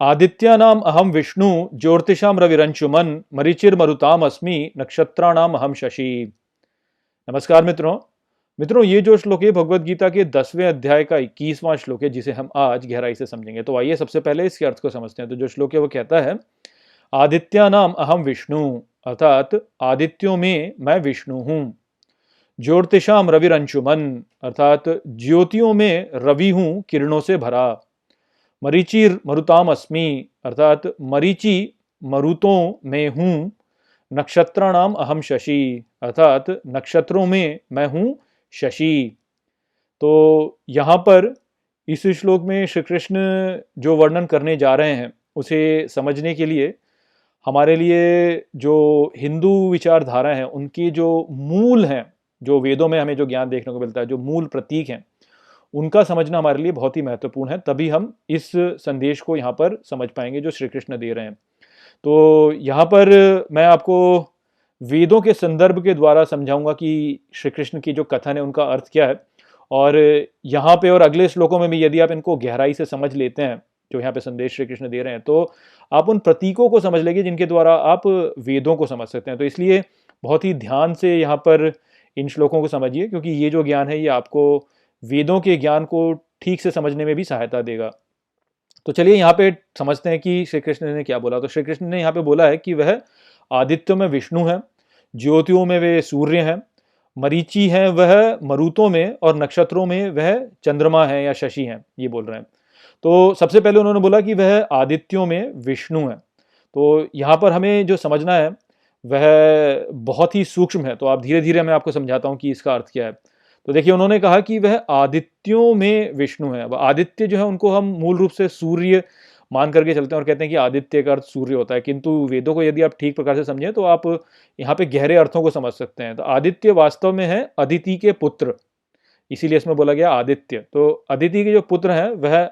आदित्यानाम अहम विष्णु ज्योतिषाम रविरंशुमन मरीचिर्मरुताम अस्मि नक्षत्राणाम अहम शशि। नमस्कार मित्रों। ये जो श्लोक है भगवत गीता के 10वें अध्याय का 21वां श्लोक है, जिसे हम आज गहराई से समझेंगे। तो आइए सबसे पहले इसके अर्थ को समझते हैं। तो जो श्लोक है वो कहता है, आदित्यानाम अहम विष्णु, अर्थात आदित्यों में मैं विष्णु हूँ। ज्योतिषाम रविरंशुमन, अर्थात ज्योतियों में रवि हूँ, किरणों से भरा। मरीचिर मरुताम अस्मि, अर्थात मरीचि मरुतों में हूँ। नक्षत्राणाम अहम शशि, अर्थात नक्षत्रों में मैं हूँ शशि। तो यहाँ पर इस श्लोक में श्री कृष्ण जो वर्णन करने जा रहे हैं उसे समझने के लिए हमारे लिए जो हिंदू विचारधारा है उनके जो मूल हैं, जो वेदों में हमें जो ज्ञान देखने को मिलता है, जो मूल प्रतीक हैं, उनका समझना हमारे लिए बहुत ही महत्वपूर्ण है। तभी हम इस संदेश को यहाँ पर समझ पाएंगे जो श्री कृष्ण दे रहे हैं। तो यहाँ पर मैं आपको वेदों के संदर्भ के द्वारा समझाऊंगा कि श्री कृष्ण की जो कथन है उनका अर्थ क्या है। और यहाँ पे और अगले श्लोकों में भी यदि आप इनको गहराई से समझ लेते हैं, जो यहाँ पे संदेश श्री कृष्ण दे रहे हैं, तो आप उन प्रतीकों को समझ लेंगे जिनके द्वारा आप वेदों को समझ सकते हैं। तो इसलिए बहुत ही ध्यान से यहाँ पर इन श्लोकों को समझिए, क्योंकि ये जो ज्ञान है ये आपको वेदों के ज्ञान को ठीक से समझने में भी सहायता देगा। तो चलिए यहाँ पे समझते हैं कि श्री कृष्ण ने क्या बोला। तो श्री कृष्ण ने यहाँ पे बोला है कि वह आदित्यों में विष्णु है, ज्योतियों में वे सूर्य हैं, मरीचि है वह मरुतों में, और नक्षत्रों में वह चंद्रमा है या शशि हैं, ये बोल रहे हैं। तो सबसे पहले उन्होंने बोला कि वह आदित्यों में विष्णु है। तो यहाँ पर हमें जो समझना है वह बहुत ही सूक्ष्म है। तो आप धीरे धीरे मैं आपको समझाता हूँ कि इसका अर्थ क्या है। तो देखिए, उन्होंने कहा कि वह आदित्यों में विष्णु है। वह आदित्य जो है उनको हम मूल रूप से सूर्य मान करके चलते हैं और कहते हैं कि आदित्य का अर्थ सूर्य होता है, किंतु वेदों को यदि आप ठीक प्रकार से समझें तो आप यहाँ पे गहरे अर्थों को समझ सकते हैं। तो आदित्य वास्तव में है अदिति के पुत्र, इसीलिए इसमें बोला गया आदित्य। तो अदिति के जो पुत्र हैं वह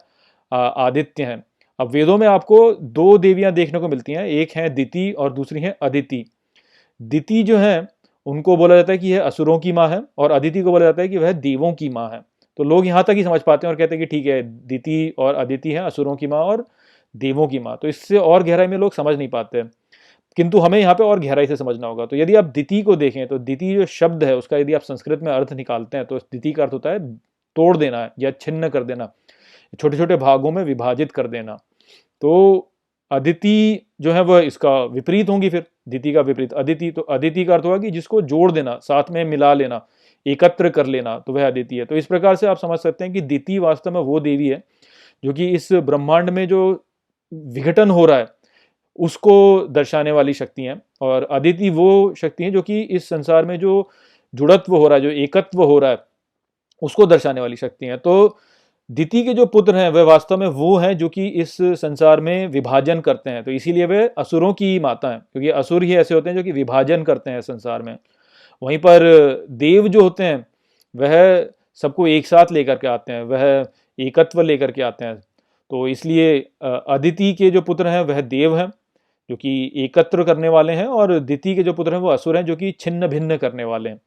आदित्य हैं। अब वेदों में आपको दो देवियां देखने को मिलती हैं, एक है दिति और दूसरी है अदिति। दिति जो है उनको बोला जाता है कि यह असुरों की माँ है, और अदिति को बोला जाता है कि वह देवों की माँ है। तो लोग यहाँ तक ही समझ पाते हैं और कहते हैं कि ठीक है, दिति और अदिति है असुरों की माँ और देवों की माँ। तो इससे और गहराई में लोग समझ नहीं पाते, किंतु हमें यहाँ पे और गहराई से समझना होगा। तो यदि आप दिति को देखें तो दिति जो शब्द है उसका यदि आप संस्कृत में अर्थ निकालते हैं तो दिति का अर्थ होता है तोड़ देना या छिन्न कर देना, छोटे छोटे भागों में विभाजित कर देना। तो अदिति जो है वह इसका विपरीत होंगी, फिर दिति का विपरीत अदिति। तो अदिति का अर्थ होगा कि जिसको जोड़ देना, साथ में मिला लेना, एकत्र कर लेना, तो वह अदिति है। तो इस प्रकार से आप समझ सकते हैं कि दिति वास्तव में वो देवी है जो कि इस ब्रह्मांड में जो विघटन हो रहा है उसको दर्शाने वाली शक्ति है, और अदिति वो शक्ति है जो कि इस संसार में जो जुड़त्व हो रहा है, जो एकत्व हो रहा है, उसको दर्शाने वाली शक्ति है। तो दिति के जो पुत्र हैं वह वास्तव में वो हैं जो कि इस संसार में विभाजन करते हैं। तो इसीलिए वे असुरों की माता हैं, क्योंकि असुर ही ऐसे होते हैं जो कि विभाजन करते हैं संसार में। वहीं पर देव जो होते हैं वह सबको एक साथ लेकर के आते हैं, वह एकत्व लेकर के आते हैं। तो इसलिए अदिति के जो पुत्र हैं वह देव हैं जो कि एकत्र करने वाले हैं, और दिति के जो पुत्र हैं वो असुर हैं जो कि छिन्न भिन्न करने वाले हैं।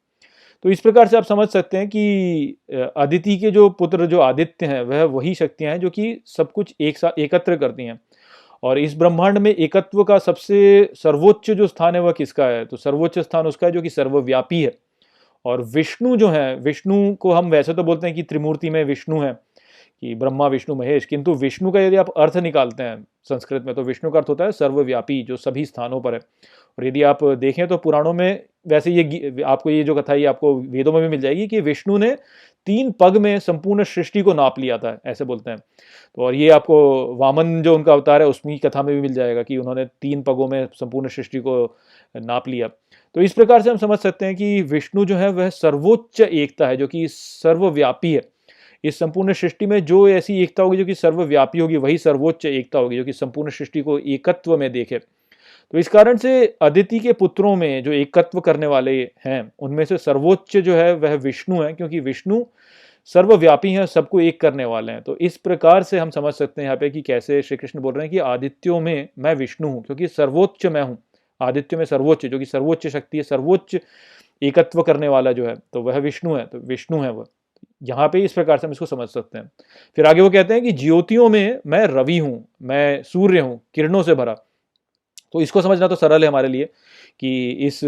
तो इस प्रकार से आप समझ सकते हैं कि अदिति के जो पुत्र जो आदित्य हैं वह वही शक्तियां हैं जो कि सब कुछ एक साथ एकत्र करती हैं। और इस ब्रह्मांड में एकत्व का सबसे सर्वोच्च जो स्थान है वह किसका है? तो सर्वोच्च स्थान उसका है जो कि सर्वव्यापी है। और विष्णु जो है, विष्णु को हम वैसे तो बोलते हैं कि त्रिमूर्ति में विष्णु है, कि ब्रह्मा विष्णु महेश, किंतु विष्णु का यदि आप अर्थ निकालते हैं संस्कृत में तो विष्णु का अर्थ होता है सर्वव्यापी, जो सभी स्थानों पर है। और यदि आप देखें तो पुराणों में वैसे ये आपको ये जो कथा है आपको वेदों में भी मिल जाएगी कि विष्णु ने 3 पग में संपूर्ण सृष्टि को नाप लिया था, ऐसे बोलते हैं। तो और ये आपको वामन जो उनका अवतार है उसकी कथा में भी मिल जाएगा कि उन्होंने 3 पगों में संपूर्ण सृष्टि को नाप लिया। तो इस प्रकार से हम समझ सकते हैं कि विष्णु जो है वह सर्वोच्च एकता है जो कि सर्वव्यापी है। इस संपूर्ण सृष्टि में जो ऐसी एकता होगी जो कि सर्वव्यापी होगी वही सर्वोच्च एकता होगी जो कि संपूर्ण सृष्टि को एकत्व में देखे। तो इस कारण से अदिति के पुत्रों में जो एकत्व करने वाले हैं उनमें से सर्वोच्च जो है वह विष्णु है, क्योंकि विष्णु सर्वव्यापी हैं, सबको एक करने वाले हैं। तो इस प्रकार से हम समझ सकते हैं यहाँ पे कि कैसे श्री कृष्ण बोल रहे हैं कि आदित्यों में मैं विष्णु हूँ, क्योंकि सर्वोच्च मैं हूँ। आदित्य में सर्वोच्च जो कि सर्वोच्च शक्ति है, सर्वोच्च एकत्व करने वाला जो है, तो वह विष्णु है। तो विष्णु है वह, यहाँ पे इस प्रकार से हम इसको समझ सकते हैं। फिर आगे वो कहते हैं कि ज्योतियों में मैं रवि हूँ, मैं सूर्य हूँ, किरणों से भरा। तो इसको समझना तो सरल है हमारे लिए कि इस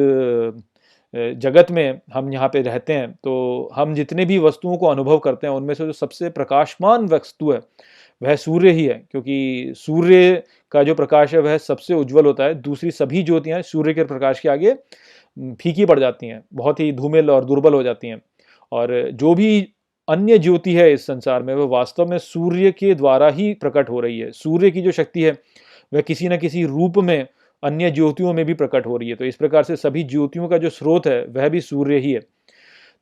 जगत में हम यहाँ पे रहते हैं, तो हम जितने भी वस्तुओं को अनुभव करते हैं उनमें से जो सबसे प्रकाशमान वस्तु है वह सूर्य ही है, क्योंकि सूर्य का जो प्रकाश है वह सबसे उज्जवल होता है। दूसरी सभी ज्योतियां सूर्य के प्रकाश के आगे फीकी पड़ जाती हैं, बहुत ही धूमिल और दुर्बल हो जाती हैं। और जो भी अन्य ज्योति है इस संसार में वह वास्तव में सूर्य के द्वारा ही प्रकट हो रही है। सूर्य की जो शक्ति है वह किसी न किसी रूप में अन्य ज्योतियों में भी प्रकट हो रही है। तो इस प्रकार से सभी ज्योतियों का जो स्रोत है वह भी सूर्य ही है।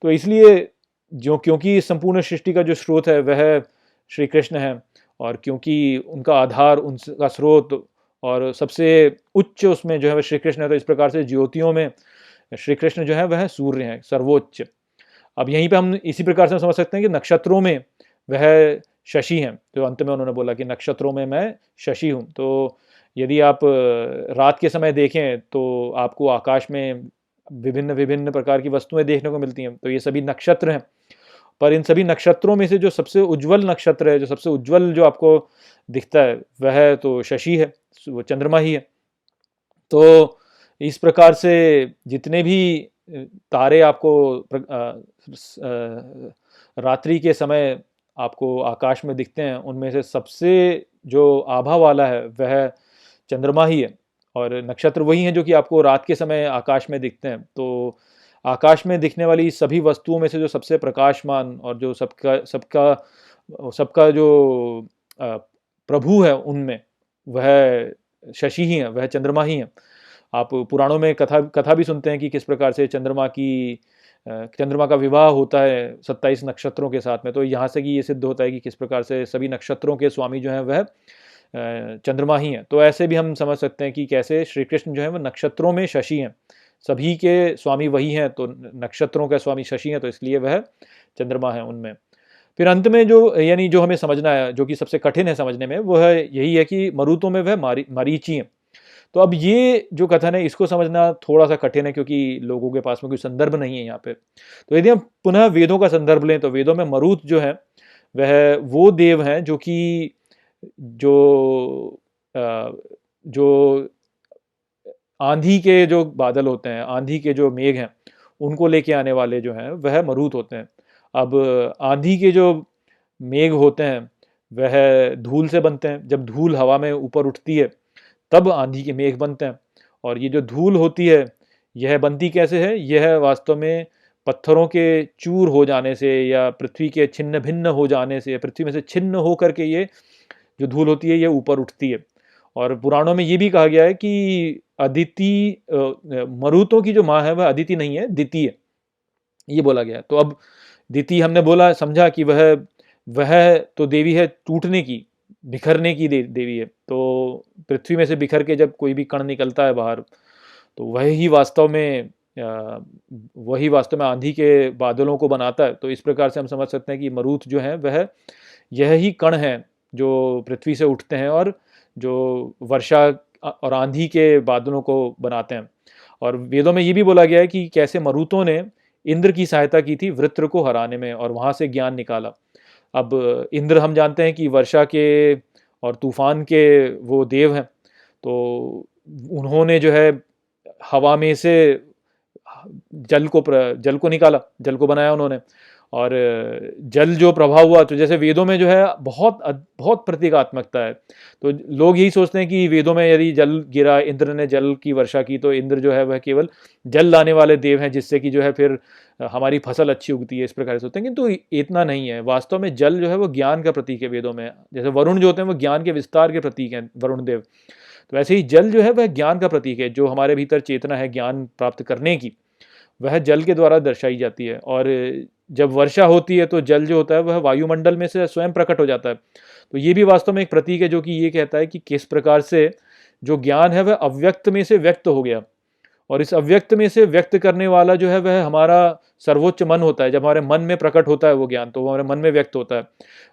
तो इसलिए जो क्योंकि इस संपूर्ण सृष्टि का जो स्रोत है वह श्री कृष्ण है, और क्योंकि उनका आधार, उनका स्रोत और सबसे उच्च उसमें जो है वह श्री कृष्ण है, तो इस प्रकार से ज्योतियों में श्री कृष्ण जो है वह सूर्य है, सर्वोच्च। अब यहीं पे हम इसी प्रकार से समझ सकते हैं कि नक्षत्रों में वह शशि हैं। तो अंत में उन्होंने बोला कि नक्षत्रों में मैं शशि हूँ। तो यदि आप रात के समय देखें तो आपको आकाश में विभिन्न विभिन्न प्रकार की वस्तुएं देखने को मिलती हैं, तो ये सभी नक्षत्र हैं। पर इन सभी नक्षत्रों में से जो सबसे उज्जवल नक्षत्र है, जो सबसे उज्जवल जो आपको दिखता है वह तो शशि है, वो चंद्रमा ही है। तो इस प्रकार से जितने भी तारे आपको रात्रि के समय आपको आकाश में दिखते हैं उनमें से सबसे जो आभा वाला है वह चंद्रमा ही है, और नक्षत्र वही हैं जो कि आपको रात के समय आकाश में दिखते हैं। तो आकाश में दिखने वाली सभी वस्तुओं में से जो सबसे प्रकाशमान और जो सबका सबका सबका जो प्रभु है उनमें, वह शशि ही है, वह चंद्रमा ही है। आप पुराणों में कथा कथा भी सुनते हैं कि किस प्रकार से चंद्रमा का विवाह होता है 27 नक्षत्रों के साथ में। तो यहाँ से कि ये सिद्ध होता है कि किस प्रकार से सभी नक्षत्रों के स्वामी जो हैं वह चंद्रमा ही हैं। तो ऐसे भी हम समझ सकते हैं कि कैसे श्री कृष्ण जो है वह नक्षत्रों में शशि हैं, सभी के स्वामी वही हैं, तो नक्षत्रों का स्वामी शशि हैं, तो इसलिए वह चंद्रमा है उनमें। फिर अंत में जो यानी जो हमें समझना है, जो कि सबसे कठिन है समझने में, वह यही है कि मरुतों में वह मरीचि हैं। तो अब ये जो कथन है इसको समझना थोड़ा सा कठिन है, क्योंकि लोगों के पास में कोई संदर्भ नहीं है यहाँ पे। तो यदि हम पुनः वेदों का संदर्भ लें तो वेदों में मरुत जो है वह वो देव हैं जो कि जो आंधी के जो बादल होते हैं, आंधी के जो मेघ हैं, उनको लेके आने वाले जो हैं वह मरुत होते हैं। अब आंधी के जो मेघ होते हैं वह धूल से बनते हैं। जब धूल हवा में ऊपर उठती है तब आंधी के मेघ बनते हैं। और ये जो धूल होती है यह बनती कैसे है? यह वास्तव में पत्थरों के चूर हो जाने से या पृथ्वी के छिन्न भिन्न हो जाने से, पृथ्वी में से छिन्न होकर के ये जो धूल होती है ये ऊपर उठती है। और पुराणों में ये भी कहा गया है कि अदिति मरुतों की जो माँ है वह अदिति नहीं है, दिति है, ये बोला गया है। तो अब दिति हमने बोला, समझा कि वह तो देवी है टूटने की, बिखरने की देवी है। तो पृथ्वी में से बिखर के जब कोई भी कण निकलता है बाहर, तो वही वास्तव में आंधी के बादलों को बनाता है। तो इस प्रकार से हम समझ सकते हैं कि मरुत जो है वह यह ही कण है जो पृथ्वी से उठते हैं और जो वर्षा और आंधी के बादलों को बनाते हैं। और वेदों में ये भी बोला गया है कि कैसे मरुतों ने इंद्र की सहायता की थी वृत्र को हराने में और वहाँ से ज्ञान निकाला। अब इंद्र हम जानते हैं कि वर्षा के और तूफान के वो देव हैं। तो उन्होंने जो है हवा में से जल को निकाला, जल को बनाया उन्होंने। और जल जो प्रभाव हुआ, तो जैसे वेदों में जो है बहुत बहुत प्रतीकात्मकता है। तो लोग यही सोचते हैं कि वेदों में यदि जल गिरा, इंद्र ने जल की वर्षा की, तो इंद्र जो है वह केवल जल लाने वाले देव हैं जिससे कि जो है फिर हमारी फसल अच्छी उगती है, इस प्रकार से सोचते हैं। किंतु इतना नहीं है। वास्तव में जल जो है वो ज्ञान का प्रतीक है वेदों में। जैसे वरुण जो होते हैं वो ज्ञान के विस्तार के प्रतीक हैं, वरुण देव। तो ऐसे ही जल जो है वह ज्ञान का प्रतीक है। जो हमारे भीतर चेतना है ज्ञान प्राप्त करने की, वह जल के द्वारा दर्शाई जाती है। और जब वर्षा होती है तो जल जो होता है वह वायुमंडल में से स्वयं प्रकट हो जाता है। तो ये भी वास्तव में एक प्रतीक है जो कि ये कहता है कि किस प्रकार से जो ज्ञान है वह अव्यक्त में से व्यक्त हो गया, और इस अव्यक्त में से व्यक्त करने वाला जो है वह हमारा सर्वोच्च मन होता है। जब हमारे मन में प्रकट होता है वो ज्ञान, तो वो हमारे मन में व्यक्त होता है।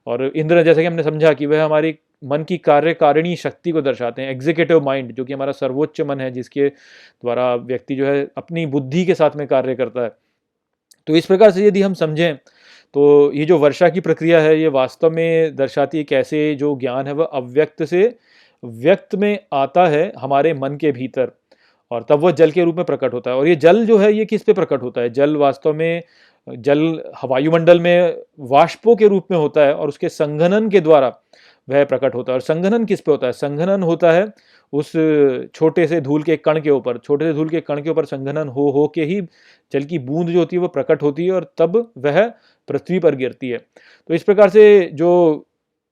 और इंद्र, जैसे कि हमने समझा कि वह हमारी मन की कार्यकारिणी शक्ति को दर्शाते हैं, एग्जीक्यूटिव माइंड, जो कि हमारा सर्वोच्च मन है, जिसके द्वारा व्यक्ति जो है अपनी बुद्धि के साथ में कार्य करता है। तो इस प्रकार से यदि हम समझें तो ये जो वर्षा की प्रक्रिया है ये वास्तव में दर्शाती है कैसे जो ज्ञान है वह अव्यक्त से व्यक्त में आता है हमारे मन के भीतर, और तब वह जल के रूप में प्रकट होता है। और ये जल जो है ये किस पे प्रकट होता है? जल वास्तव में जल वायुमंडल में वाष्पों के रूप में होता है और उसके संघनन के द्वारा वह प्रकट होता है। और संघनन किस पे होता है? संघनन होता है उस छोटे से धूल के कण के ऊपर, छोटे से धूल के कण के ऊपर संघनन हो के ही जल की बूंद जो होती है वो प्रकट होती है और तब वह पृथ्वी पर गिरती है। तो इस प्रकार से जो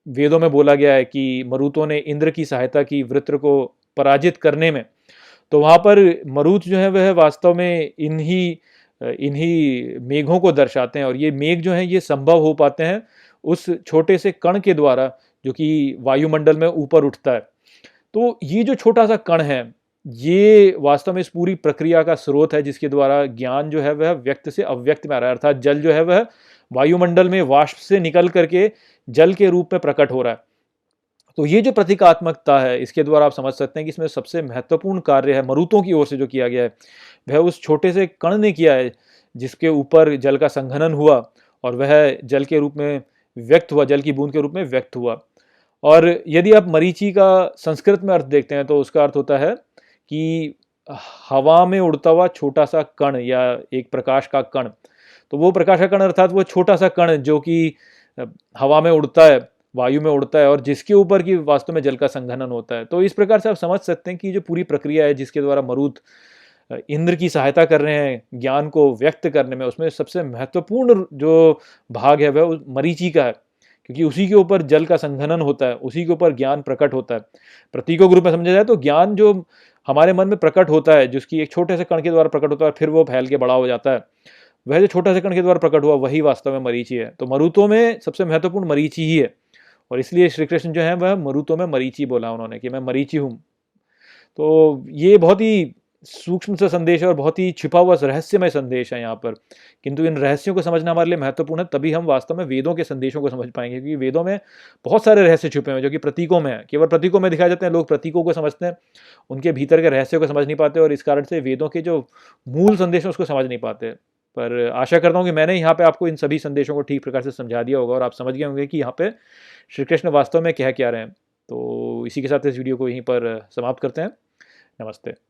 वेदों में बोला गया है कि मरुतों ने इंद्र की सहायता की वृत्र को पराजित करने में, तो वहां पर मरुत जो है वह वास्तव में इन्हीं इन्हीं मेघों को दर्शाते हैं। और ये मेघ जो है ये संभव हो पाते हैं उस छोटे से कण के द्वारा जो कि वायुमंडल में ऊपर उठता है। तो ये जो छोटा सा कण है ये वास्तव में इस पूरी प्रक्रिया का स्रोत है जिसके द्वारा ज्ञान जो है वह व्यक्त से अव्यक्त में आ रहा है, अर्थात जल जो है वह वायुमंडल में वाष्प से निकल करके जल के रूप में प्रकट हो रहा है। तो ये जो प्रतीकात्मकता है इसके द्वारा आप समझ सकते हैं कि इसमें सबसे महत्वपूर्ण कार्य है मरुतों की ओर से जो किया गया है वह उस छोटे से कण ने किया है जिसके ऊपर जल का संघनन हुआ और वह जल के रूप में व्यक्त हुआ, जल की बूंद के रूप में व्यक्त हुआ। और यदि आप मरीचि का संस्कृत में अर्थ देखते हैं तो उसका अर्थ होता है कि हवा में उड़ता हुआ छोटा सा कण या एक प्रकाश का कण। तो वो प्रकाश का कण अर्थात वो छोटा सा कण जो कि हवा में उड़ता है, वायु में उड़ता है और जिसके ऊपर की वास्तव में जल का संघनन होता है। तो इस प्रकार से आप समझ सकते हैं कि जो पूरी प्रक्रिया है जिसके द्वारा मरुत इंद्र की सहायता कर रहे हैं ज्ञान को व्यक्त करने में, उसमें सबसे महत्वपूर्ण जो भाग है वह मरीचि का है, क्योंकि उसी के ऊपर जल का संघनन होता है, उसी के ऊपर ज्ञान प्रकट होता है। प्रतीकों के रूप में समझा जाए तो ज्ञान जो हमारे मन में प्रकट होता है, जिसकी एक छोटे से कण के द्वारा प्रकट होता है फिर वो फैल के बड़ा हो जाता है, वह जो छोटा से कण के द्वारा प्रकट हुआ वही वास्तव में मरीचि है। तो मरुतों में सबसे महत्वपूर्ण मरीचि ही है और इसलिए श्री कृष्ण जो है वह मरुतों में मरीचि बोला उन्होंने कि मैं मरीचि हूँ। तो ये बहुत ही सूक्ष्म सा संदेश है और बहुत ही छिपा हुआ रहस्यमय संदेश है यहाँ पर, किंतु इन रहस्यों को समझना हमारे लिए महत्वपूर्ण है, तभी हम वास्तव में वेदों के संदेशों को समझ पाएंगे। क्योंकि वेदों में बहुत सारे रहस्य छुपे हुए हैं जो कि प्रतीकों में है, केवल प्रतीकों में दिखाए जाते हैं, लोग प्रतीकों को समझते हैं, उनके भीतर के रहस्यों को समझ नहीं पाते और इस कारण से वेदों के जो मूल संदेश हैं उसको समझ नहीं पाते। पर आशा करता हूँ कि मैंने यहाँ पे आपको इन सभी संदेशों को ठीक प्रकार से समझा दिया होगा और आप समझ गए होंगे कि यहाँ पे श्री कृष्ण वास्तव में कह क्या रहे हैं। तो इसी के साथ इस वीडियो को यहीं पर समाप्त करते हैं। नमस्ते।